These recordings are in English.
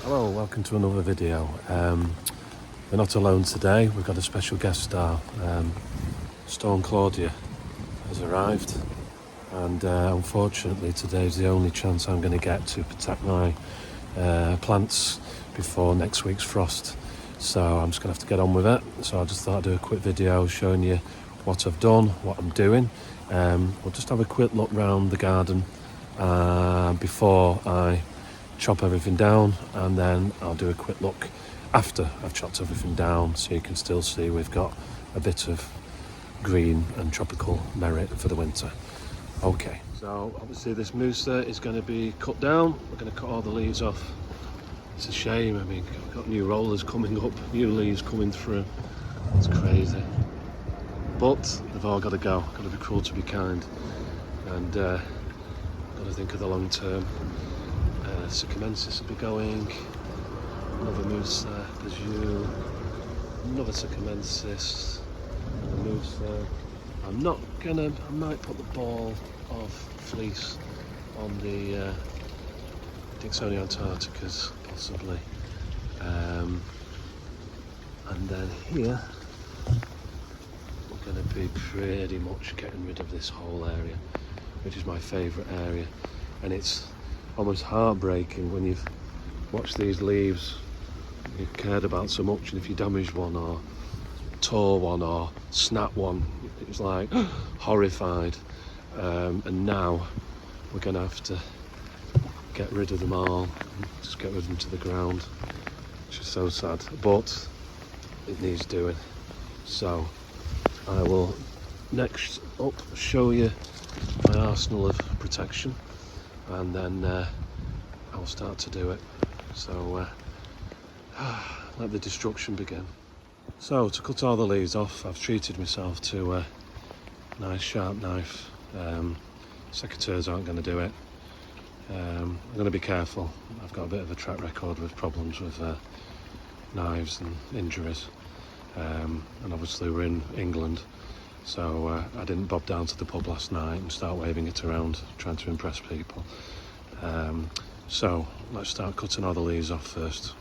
Hello, welcome to another video. We're not alone today, we've got a special guest star. Storm Claudia has arrived, and unfortunately today's the only chance I'm going to get to protect my plants before next week's frost. So I'm just going to have to get on with it. So I just thought I'd do a quick video showing you what I've done, what I'm doing. We'll just have a quick look round the garden before I chop everything down, and then I'll do a quick look after I've chopped everything down, so you can still see we've got a bit of green and tropical merit for the winter. Okay, so obviously this musa is going to be cut down. We're going to cut all the leaves off. It's a shame. I mean, I've got new rollers coming up, new leaves coming through. It's crazy, but they've all got to go. Got to be cruel to be kind, and got to think of the long term. Succumensis will be going, another musa, Bijou, another succumensis, another musa. I might put the ball of Fleece on the Dixonia antarcticas, possibly. And then here, we're going to be pretty much getting rid of this whole area, which is my favourite area, and it's almost heartbreaking when you've watched these leaves you've cared about so much, and if you damage one or tore one or snap one, it's like horrified. And now we're gonna have to get rid of them all, just get rid of them to the ground, which is so sad, but it needs doing. So I will next up show you my arsenal of protection, and then I'll start to do it. So let the destruction begin. So to cut all the leaves off, I've treated myself to a nice sharp knife. Secateurs aren't going to do it. I'm going to be careful. I've got a bit of a track record with problems with knives and injuries, and obviously we're in England, so I didn't bob down to the pub last night and start waving it around trying to impress people. So let's start cutting all the leaves off first.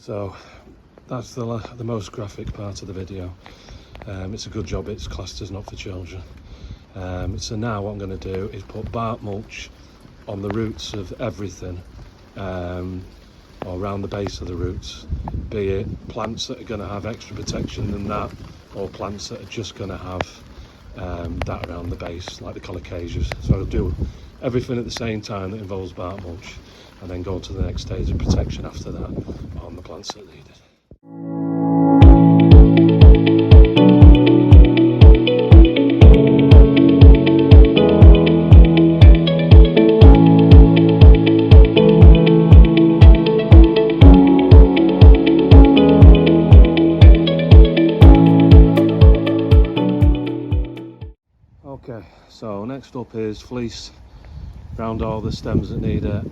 So that's the most graphic part of the video. It's a good job it's classed as not for children. So now what I'm going to do is put bark mulch on the roots of everything, or around the base of the roots, be it plants that are going to have extra protection than that, or plants that are just going to have that around the base, like the colocasias. So I'll do everything at the same time that involves bark mulch, and then go to the next stage of protection after that on the plants that need it. Okay, so next up is Fleece. round all the stems that need it,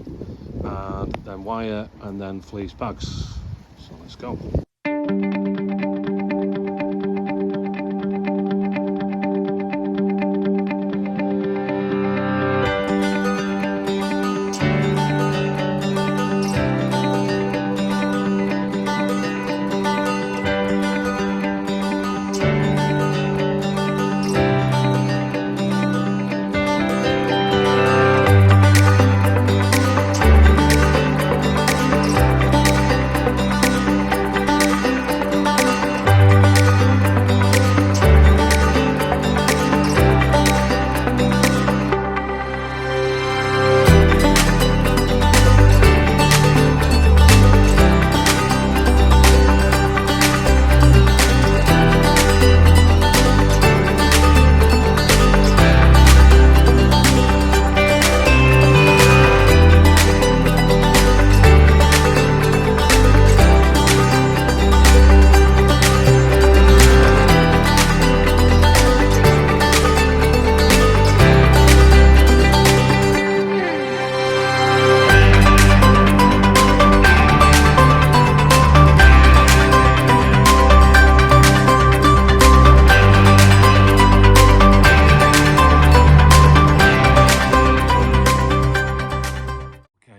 and then wire, and then fleece bags. So let's go.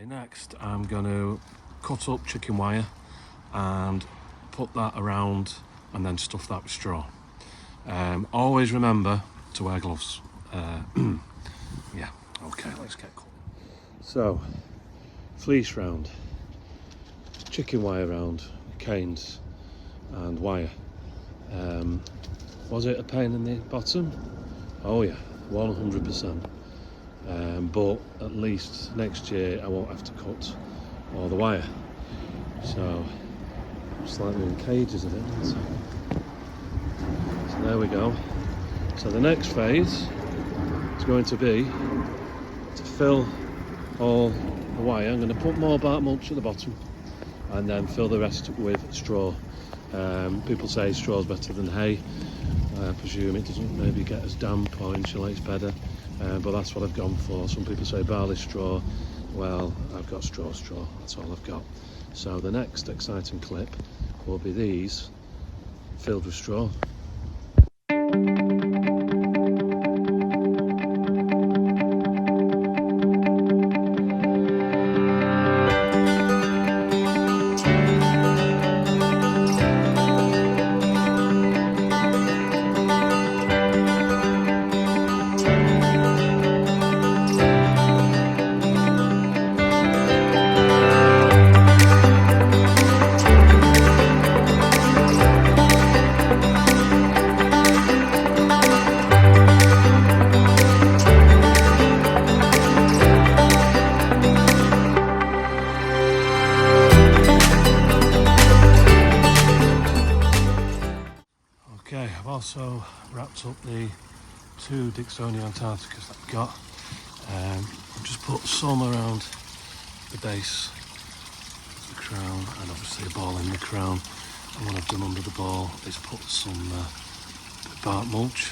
Next, I'm going to cut up chicken wire and put that around and then stuff that with straw. Always remember to wear gloves. Yeah, okay, let's get cutting. So, fleece round, chicken wire round, canes and wire. Was it a pain in the bottom? Oh yeah, 100%. But at least next year I won't have to cut all the wire. So it's like in cages of it. So there we go. So the next phase is going to be to fill all the wire. I'm going to put more bark mulch at the bottom and then fill the rest with straw. People say straw is better than hay. I presume it doesn't maybe get as damp or insulates better. But that's what I've gone for. Some people say barley straw. Well, I've got straw, that's all I've got. So the next exciting clip will be these filled with straw. Okay, I've also wrapped up the 2 Dixonia Antarcticas that I've got. I've just put some around the base of the crown and obviously a ball in the crown. And what I've done under the ball is put some bark mulch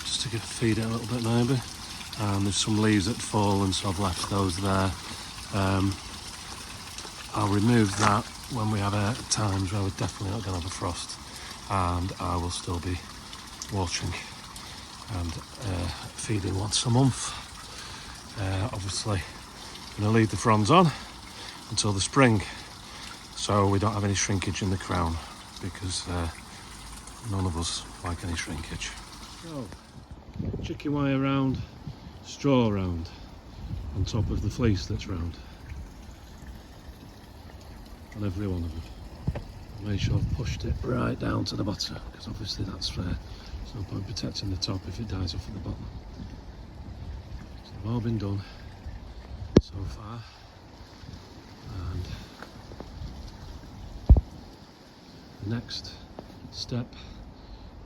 just to feed it a little bit maybe. And there's some leaves that fall and so I've left those there. I'll remove that when we have times where we're definitely not going to have a frost. And I will still be watering and feeding once a month. Obviously, I'm going to leave the fronds on until the spring, so we don't have any shrinkage in the crown because none of us like any shrinkage. So, chicken wire round, straw round, on top of the fleece that's round, on every one of them. Make sure I've pushed it right down to the bottom because obviously that's fair. There's no point protecting the top if it dies off at the bottom. So they've all been done so far, and the next step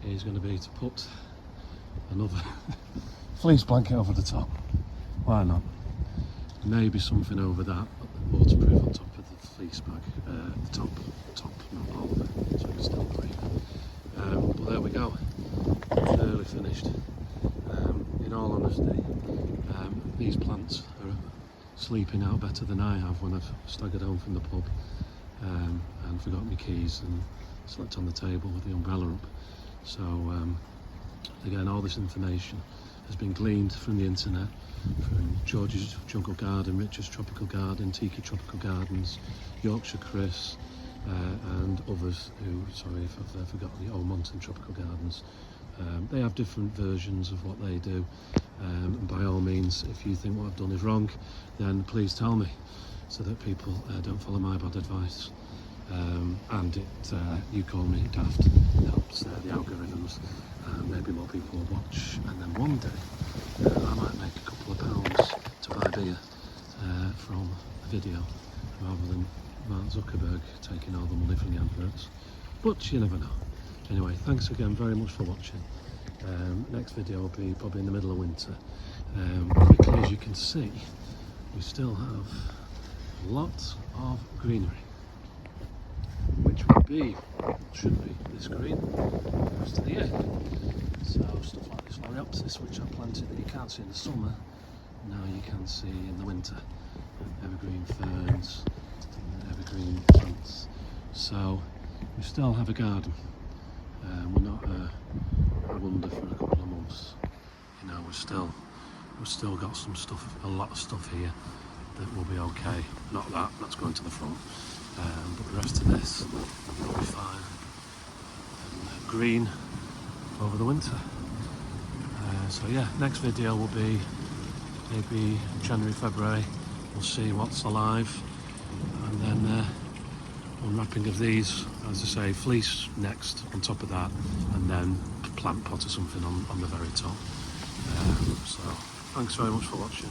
is going to be to put another fleece blanket over the top. Why not? Maybe something over that, waterproof on top of the fleece bag, the top, not all of it, so it's still breathe. But there we go, nearly finished. In all honesty, these plants are sleeping out better than I have when I've staggered home from the pub and forgot my keys and slept on the table with the umbrella up. So again, all this information has been gleaned from the internet, from George's Jungle Garden, Richard's Tropical Garden, Tiki Tropical Gardens, Yorkshire Chris, and others who, sorry if I've forgotten, the Old Monton Tropical Gardens. They have different versions of what they do, and by all means, if you think what I've done is wrong, then please tell me, so that people don't follow my bad advice. And you call me daft, it helps the algorithms, maybe more people will watch, and then one day I might make a couple of pounds to buy beer from a video, rather than Mark Zuckerberg taking all the money from the adverts. But you never know. Anyway, thanks again very much for watching. Next video will be probably in the middle of winter. Quickly, as you can see, we still have lots of greenery, which should be this green the rest of the year. So stuff like this Loriopsis, which I planted that you can't see in the summer, now you can see in the winter. Evergreen ferns, evergreen plants. So we still have a garden. We're not a wonder for a couple of months. You know, we've still got some stuff, a lot of stuff here that will be okay. Not that's going to the front, but the rest of this will be fine. And green over the winter. So yeah, next video will be maybe January, February. We'll see what's alive, and then unwrapping of these, as I say, fleece next on top of that, and then plant pot or something on the very top. So thanks very much for watching.